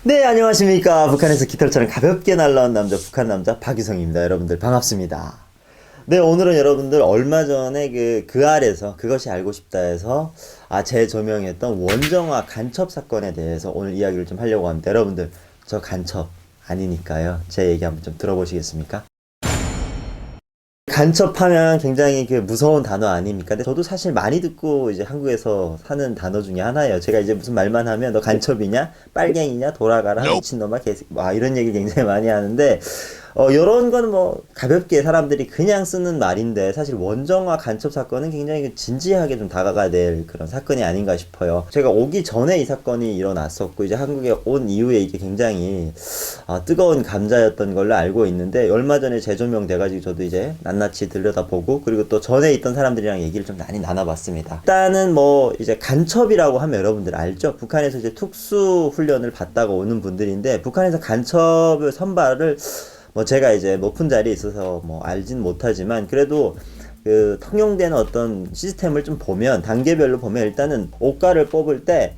네, 안녕하십니까. 북한에서 깃털처럼 가볍게 날라온 남자, 북한 남자 박유성입니다. 여러분들 반갑습니다. 네, 오늘은 여러분들 얼마 전에 그 알에서 그것이 알고 싶다에서 재조명했던 원정화 간첩 사건에 대해서 오늘 이야기를 좀 하려고 합니다. 여러분들 저 간첩 아니니까요. 제 얘기 한번 좀 들어보시겠습니까? 간첩하면 굉장히 무서운 단어 아닙니까? 근데 저도 사실 많이 듣고 이제 한국에서 사는 단어 중에 하나예요. 제가 이제 무슨 말만 하면 너 간첩이냐? 빨갱이냐? 돌아가라 미친놈아 개새끼 이런 얘기 굉장히 많이 하는데 요런 거는 뭐 가볍게 사람들이 그냥 쓰는 말인데 사실 원정화 간첩 사건은 굉장히 진지하게 좀 다가가야 될 그런 사건이 아닌가 싶어요. 제가 오기 전에 이 사건이 일어났었고 이제 한국에 온 이후에 이게 굉장히 뜨거운 감자였던 걸로 알고 있는데 얼마 전에 재조명 돼가지고 저도 이제 낱낱이 들여다보고 그리고 또 전에 있던 사람들이랑 얘기를 좀 많이 나눠봤습니다. 일단은 뭐 이제 간첩이라고 하면 여러분들 알죠? 북한에서 이제 특수 훈련을 받다가 오는 분들인데 북한에서 간첩을 선발을 뭐 제가 이제 높은 자리에 있어서 뭐 알진 못하지만 그래도 통용되는 어떤 시스템을 좀 보면 단계별로 보면 일단은 옷가를 뽑을 때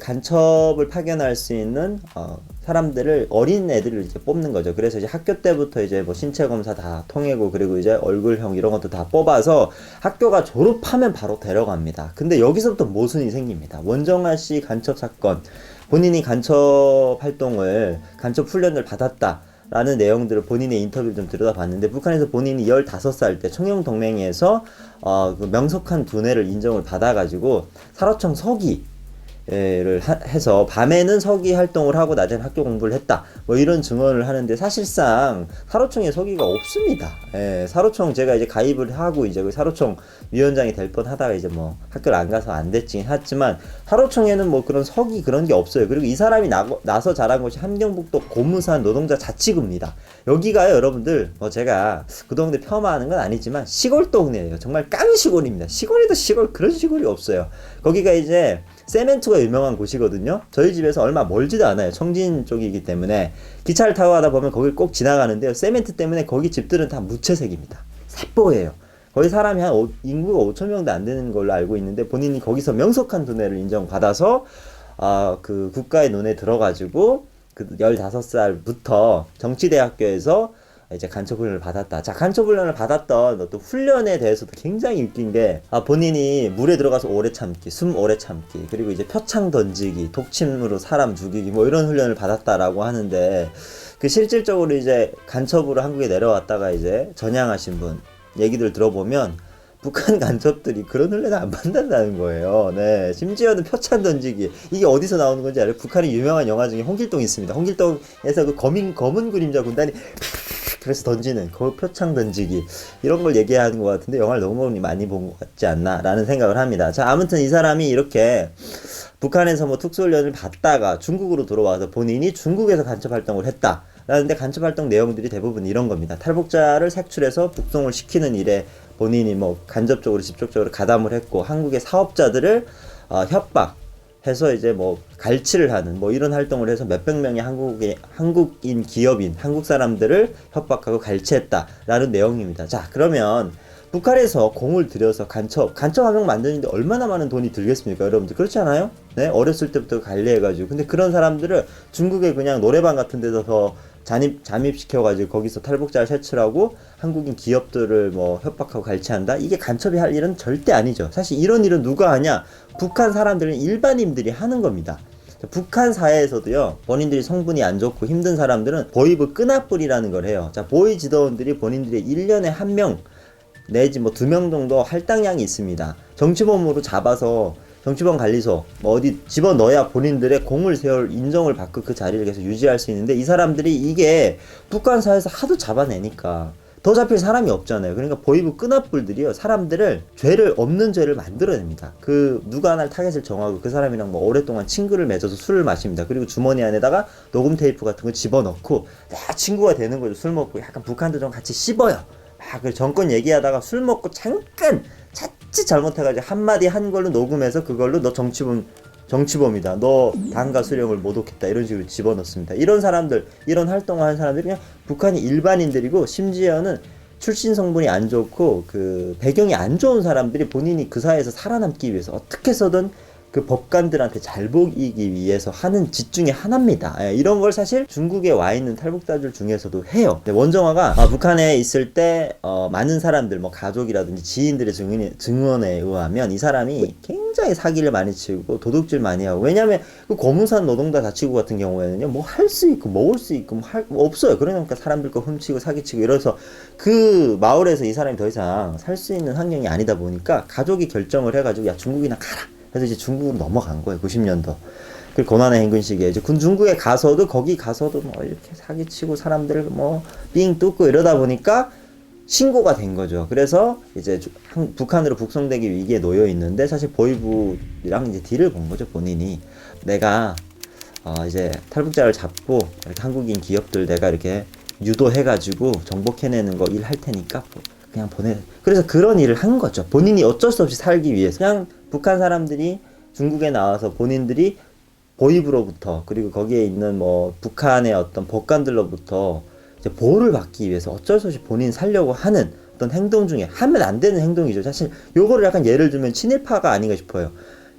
간첩을 파견할 수 있는 사람들을 어린 애들을 이제 뽑는 거죠. 그래서 이제 학교 때부터 이제 뭐 신체 검사 다 통해고 그리고 이제 얼굴형 이런 것도 다 뽑아서 학교가 졸업하면 바로 데려갑니다. 근데 여기서부터 모순이 생깁니다. 원정화 씨 간첩 사건 본인이 간첩 활동을 간첩 훈련을 받았다. 라는 내용들을 본인의 인터뷰를 좀 들여다봤는데 북한에서 본인이 15살 때 청룡동맹에서 명석한 두뇌를 인정을 받아가지고 사로청 서기 를 해서 밤에는 서기 활동을 하고 낮에는 학교 공부를 했다 뭐 이런 증언을 하는데 사실상 사로청에 서기가 없습니다. 사로청 제가 이제 가입을 하고 이제 그 사로청 위원장이 될 뻔하다가 이제 뭐 학교를 안 가서 안 됐긴 하지만 사로청에는 뭐 그런 서기 그런 게 없어요. 그리고 이 사람이 나서 자란 곳이 함경북도 고무산 노동자 자치구입니다. 여기가요 여러분들 제가 그 동네 폄하하는 건 아니지만 시골 동네예요. 정말 깡시골입니다. 시골에도 시골 그런 시골이 없어요. 거기가 이제 세멘트가 유명한 곳이거든요. 저희 집에서 얼마 멀지도 않아요. 청진 쪽이기 때문에 기차를 타고 가다 보면 거길 꼭 지나가는데요. 세멘트 때문에 거기 집들은 다 무채색입니다. 삿포예요. 거기 사람이 인구가 5천 명도 안 되는 걸로 알고 있는데 본인이 거기서 명석한 두뇌를 인정받아서 그 국가의 눈에 들어가지고 15살부터 정치대학교에서 이제 간첩훈련을 받았다. 자, 간첩훈련을 받았던 또 훈련에 대해서도 굉장히 웃긴 게 본인이 물에 들어가서 오래 참기, 숨 오래 참기, 그리고 이제 표창 던지기, 독침으로 사람 죽이기 뭐 이런 훈련을 받았다라고 하는데 실질적으로 이제 간첩으로 한국에 내려왔다가 이제 전향하신 분 얘기들 들어보면 북한 간첩들이 그런 훈련을 안 받는다는 거예요. 네. 심지어는 표창 던지기. 이게 어디서 나오는 건지 알아요? 북한의 유명한 영화 중에 홍길동이 있습니다. 홍길동에서 그 검은 그림자 군단이 그래서 던지는 표창 던지기 이런 걸 얘기하는 것 같은데 영화를 너무 많이 본 것 같지 않나 라는 생각을 합니다. 자, 아무튼 이 사람이 이렇게 북한에서 뭐 특수훈련을 받다가 중국으로 들어와서 본인이 중국에서 간첩 활동을 했다 라는데 간첩 활동 내용들이 대부분 이런 겁니다. 탈북자를 색출해서 북송을 시키는 일에 본인이 뭐 간접적으로 직접적으로 가담을 했고 한국의 사업자들을 협박해서 이제 뭐 갈취를 하는 뭐 이런 활동을 해서 몇백 명의 한국인 기업인 한국 사람들을 협박하고 갈취했다라는 내용입니다. 자, 그러면 북한에서 공을 들여서 간첩 한 명 만드는데 얼마나 많은 돈이 들겠습니까, 여러분들? 그렇지 않아요? 네, 어렸을 때부터 관리해가지고. 근데 그런 사람들을 중국에 그냥 노래방 같은 데서 잠입시켜가지고 거기서 탈북자를 색출하고 한국인 기업들을 뭐 협박하고 갈취한다? 이게 간첩이 할 일은 절대 아니죠. 사실 이런 일은 누가 하냐? 북한 사람들은 일반인들이 하는 겁니다. 북한 사회에서도요, 본인들이 성분이 안 좋고 힘든 사람들은 보이브 끈압불이라는 걸 해요. 자, 보이 지도원들이 본인들이 1년에 1명 내지 뭐 2명 정도 할당량이 있습니다. 정치범으로 잡아서 정치범 관리소 뭐 어디 집어넣어야 본인들의 공을 세울 인정을 받고 그 자리를 계속 유지할 수 있는데 이 사람들이 이게 북한 사회에서 하도 잡아내니까 더 잡힐 사람이 없잖아요. 그러니까 보이브 끈압불들이요 사람들을 없는 죄를 만들어냅니다. 누가 하나를 타겟을 정하고 그 사람이랑 뭐 오랫동안 친구를 맺어서 술을 마십니다. 그리고 주머니 안에다가 녹음 테이프 같은 거 집어넣고 친구가 되는 거죠. 술 먹고 약간 북한도 좀 같이 씹어요. 그 정권 얘기하다가 술 먹고 잠깐 자칫 잘못해가지고 한마디 한 걸로 녹음해서 그걸로 너 정치범이다. 너 당가 수령을 모독했다. 이런 식으로 집어넣습니다. 이런 사람들, 이런 활동을 하는 사람들이 그냥 북한이 일반인들이고 심지어는 출신 성분이 안 좋고 배경이 안 좋은 사람들이 본인이 그 사회에서 살아남기 위해서 어떻게 해서든 그 법관들한테 잘 보이기 위해서 하는 짓 중에 하나입니다. 예, 이런 걸 사실 중국에 와 있는 탈북자들 중에서도 해요. 원정화가 북한에 있을 때 많은 사람들, 뭐 가족이라든지 지인들의 증언에 의하면 이 사람이 굉장히 사기를 많이 치고 도둑질 많이 하고, 왜냐면 그 고문산 노동자 자치구 같은 경우에는요, 뭐 할 수 있고 먹을 수 있고 뭐 없어요. 그러니까 사람들 거 훔치고 사기치고 이래서 그 마을에서 이 사람이 더 이상 살 수 있는 환경이 아니다 보니까 가족이 결정을 해가지고 야 중국이나 가라. 그래서 이제 중국으로 넘어간 거예요. 90년도. 그 고난의 행군 시기에 이제 중국에 가서도 거기 가서도 뭐 이렇게 사기치고 사람들 뭐 삥 뜯고 이러다 보니까 신고가 된 거죠. 그래서 이제 북한으로 북송되기 위기에 놓여 있는데 사실 보이부랑 이제 딜을 본 거죠. 본인이 내가 이제 탈북자를 잡고 이렇게 한국인 기업들 내가 이렇게 유도해가지고 정복해내는 거 일 할 테니까 그냥 보내. 그래서 그런 일을 한 거죠. 본인이 어쩔 수 없이 살기 위해서. 그냥 북한 사람들이 중국에 나와서 본인들이 보이부로부터 그리고 거기에 있는 뭐 북한의 어떤 법관들로부터 이제 보호를 받기 위해서 어쩔 수 없이 본인 살려고 하는 어떤 행동 중에 하면 안 되는 행동이죠. 사실 요거를 약간 예를 들면 친일파가 아닌가 싶어요.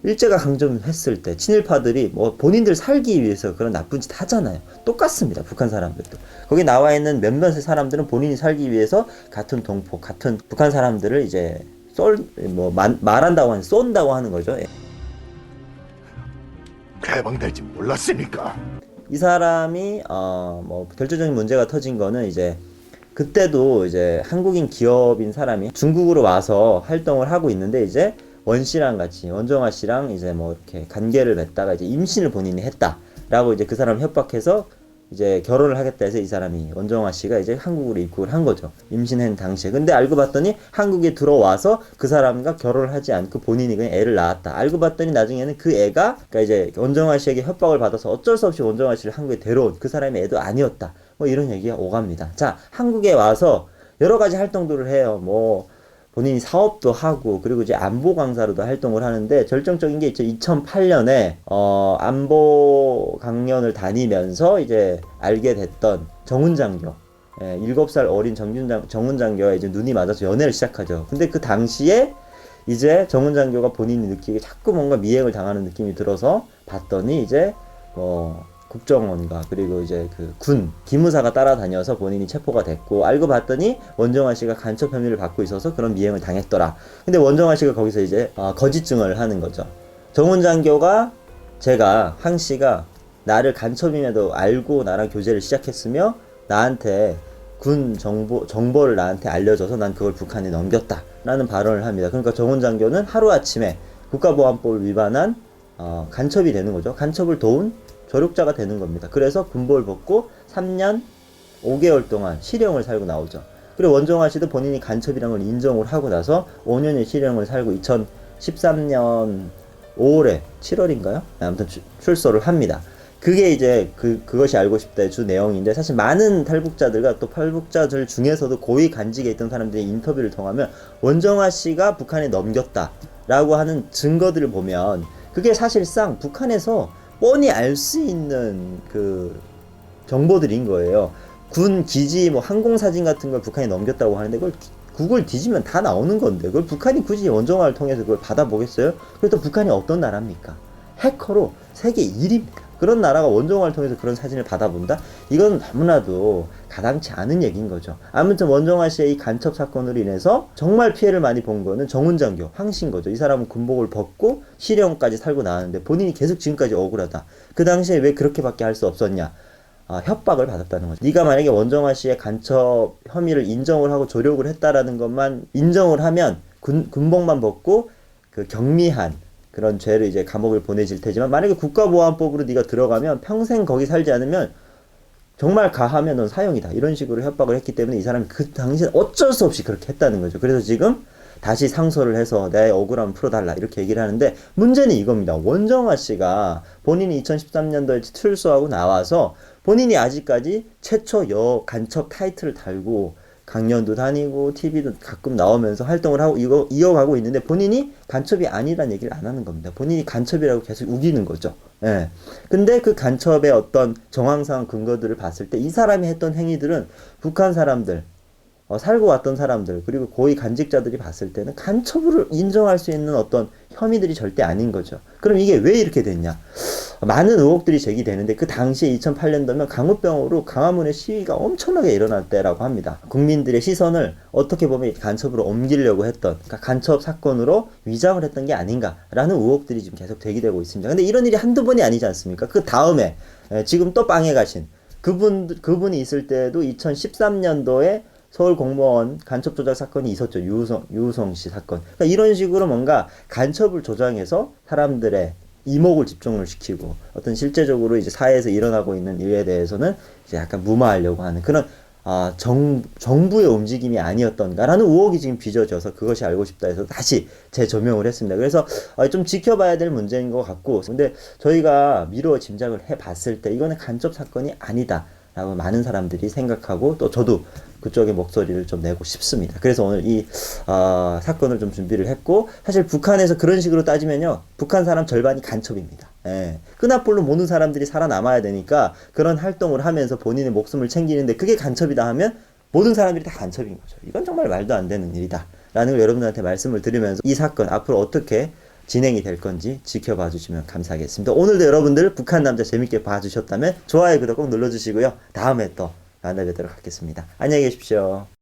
일제가 강점했을 때 친일파들이 뭐 본인들 살기 위해서 그런 나쁜 짓 하잖아요. 똑같습니다. 북한 사람들도. 거기 나와 있는 몇몇의 사람들은 본인이 살기 위해서 같은 동포, 같은 북한 사람들을 이제 말한다고 하는, 쏜다고 하는 거죠. 해방될지 몰랐으니까. 이 사람이 뭐 결정적인 문제가 터진 거는 이제 그때도 이제 한국인 기업인 사람이 중국으로 와서 활동을 하고 있는데 이제 원 씨랑 같이 원정화 씨랑 이제 뭐 이렇게 관계를 맺다가 이제 임신을 본인이 했다라고 이제 그 사람 협박해서 이제 결혼을 하겠다 해서 이 사람이 원정화 씨가 이제 한국으로 입국을 한 거죠. 임신한 당시에. 근데 알고 봤더니 한국에 들어와서 그 사람과 결혼을 하지 않고 본인이 그냥 애를 낳았다. 알고 봤더니 나중에는 그 애가 그러니까 이제 원정화 씨에게 협박을 받아서 어쩔 수 없이 원정화 씨를 한국에 데려온 그 사람의 애도 아니었다. 뭐 이런 얘기가 오갑니다. 자, 한국에 와서 여러 가지 활동들을 해요. 뭐 본인이 사업도 하고 그리고 이제 안보 강사로도 활동을 하는데 절정적인 게 2008년에 안보 강연을 다니면서 이제 알게 됐던 정훈장교, 7살 어린 정훈장교와 이제 눈이 맞아서 연애를 시작하죠. 근데 그 당시에 이제 정훈장교가 본인이 느끼기에 자꾸 뭔가 미행을 당하는 느낌이 들어서 봤더니 이제 국정원과 그리고 이제 그 군 기무사가 따라다녀서 본인이 체포가 됐고, 알고 봤더니 원정화 씨가 간첩 혐의를 받고 있어서 그런 미행을 당했더라. 근데 원정화 씨가 거기서 이제 거짓증을 하는 거죠. 정훈장교가 황 씨가 나를 간첩임에도 알고 나랑 교제를 시작했으며 나한테 군 정보를 나한테 알려줘서 난 그걸 북한에 넘겼다 라는 발언을 합니다. 그러니까 정훈장교는 하루아침에 국가보안법을 위반한 간첩이 되는 거죠. 간첩을 도운 조력자가 되는 겁니다. 그래서 군복을 벗고 3년 5개월 동안 실형을 살고 나오죠. 그리고 원정화 씨도 본인이 간첩이라는 걸 인정을 하고 나서 5년의 실형을 살고 2013년 5월에 7월인가요? 아무튼 출소를 합니다. 그게 이제 그것이 알고 싶다의 주 내용인데, 사실 많은 탈북자들과 또 탈북자들 중에서도 고위 간직에 있던 사람들의 인터뷰를 통하면 원정화 씨가 북한에 넘겼다라고 하는 증거들을 보면 그게 사실상 북한에서 뻔히 알 수 있는 그 정보들인 거예요. 군 기지 뭐 항공사진 같은 걸 북한이 넘겼다고 하는데 그걸 구글 뒤지면 다 나오는 건데 그걸 북한이 굳이 원정화를 통해서 그걸 받아보겠어요? 그리고 또 북한이 어떤 나라입니까? 해커로 세계 1위입니다. 그런 나라가 원정화를 통해서 그런 사진을 받아본다? 이건 너무나도 가당치 않은 얘기인 거죠. 아무튼 원정화 씨의 이 간첩 사건으로 인해서 정말 피해를 많이 본 거는 정훈장교, 황씨인 거죠. 이 사람은 군복을 벗고 실형까지 살고 나왔는데 본인이 계속 지금까지 억울하다. 그 당시에 왜 그렇게밖에 할 수 없었냐? 협박을 받았다는 거죠. 네가 만약에 원정화 씨의 간첩 혐의를 인정을 하고 조력을 했다라는 것만 인정을 하면 군복만 벗고 그 경미한 그런 죄를 이제 감옥을 보내질 테지만, 만약에 국가보안법으로 네가 들어가면 평생 거기 살지 않으면 정말 가하면 넌 사형이다, 이런 식으로 협박을 했기 때문에 이 사람이 그 당시에 어쩔 수 없이 그렇게 했다는 거죠. 그래서 지금 다시 상소를 해서 내 억울함을 풀어달라 이렇게 얘기를 하는데, 문제는 이겁니다. 원정화 씨가 본인이 2013년도에 출소하고 나와서 본인이 아직까지 최초 간첩 타이틀을 달고 강연도 다니고 TV도 가끔 나오면서 활동을 하고 이어가고 있는데 본인이 간첩이 아니란 얘기를 안 하는 겁니다. 본인이 간첩이라고 계속 우기는 거죠. 예. 근데 그 간첩의 어떤 정황상 근거들을 봤을 때 이 사람이 했던 행위들은 북한 사람들, 살고 왔던 사람들 그리고 고위 간직자들이 봤을 때는 간첩을 인정할 수 있는 어떤 혐의들이 절대 아닌 거죠. 그럼 이게 왜 이렇게 됐냐? 많은 의혹들이 제기되는데 그 당시에 2008년도면 강우병으로 강화문에 시위가 엄청나게 일어날 때라고 합니다. 국민들의 시선을 어떻게 보면 간첩으로 옮기려고 했던, 그러니까 간첩 사건으로 위장을 했던 게 아닌가라는 의혹들이 지금 계속 제기되고 있습니다. 근데 이런 일이 한두 번이 아니지 않습니까? 그 다음에 지금 또 빵에 가신 그분이 있을 때도 2013년도에 서울 공무원 간첩 조작 사건이 있었죠. 유우성 씨 사건. 그러니까 이런 식으로 뭔가 간첩을 조장해서 사람들의 이목을 집중을 시키고 어떤 실제적으로 이제 사회에서 일어나고 있는 일에 대해서는 이제 약간 무마하려고 하는 그런 정부의 움직임이 아니었던가라는 의혹이 지금 빚어져서 그것이 알고 싶다 해서 다시 재조명을 했습니다. 그래서 좀 지켜봐야 될 문제인 것 같고, 근데 저희가 미루어 짐작을 해봤을 때 이거는 간첩 사건이 아니다 라고 많은 사람들이 생각하고 또 저도 그쪽의 목소리를 좀 내고 싶습니다. 그래서 오늘 이 사건을 좀 준비를 했고, 사실 북한에서 그런 식으로 따지면요, 북한 사람 절반이 간첩입니다. 예. 끈앞볼로 모든 사람들이 살아남아야 되니까 그런 활동을 하면서 본인의 목숨을 챙기는데 그게 간첩이다 하면 모든 사람들이 다 간첩인 거죠. 이건 정말 말도 안 되는 일이다 라는 걸 여러분들한테 말씀을 드리면서 이 사건 앞으로 어떻게 진행이 될 건지 지켜봐 주시면 감사하겠습니다. 오늘도 여러분들 북한 남자 재밌게 봐주셨다면 좋아요, 구독 꼭 눌러주시고요. 다음에 또 만나뵙도록 하겠습니다. 안녕히 계십시오.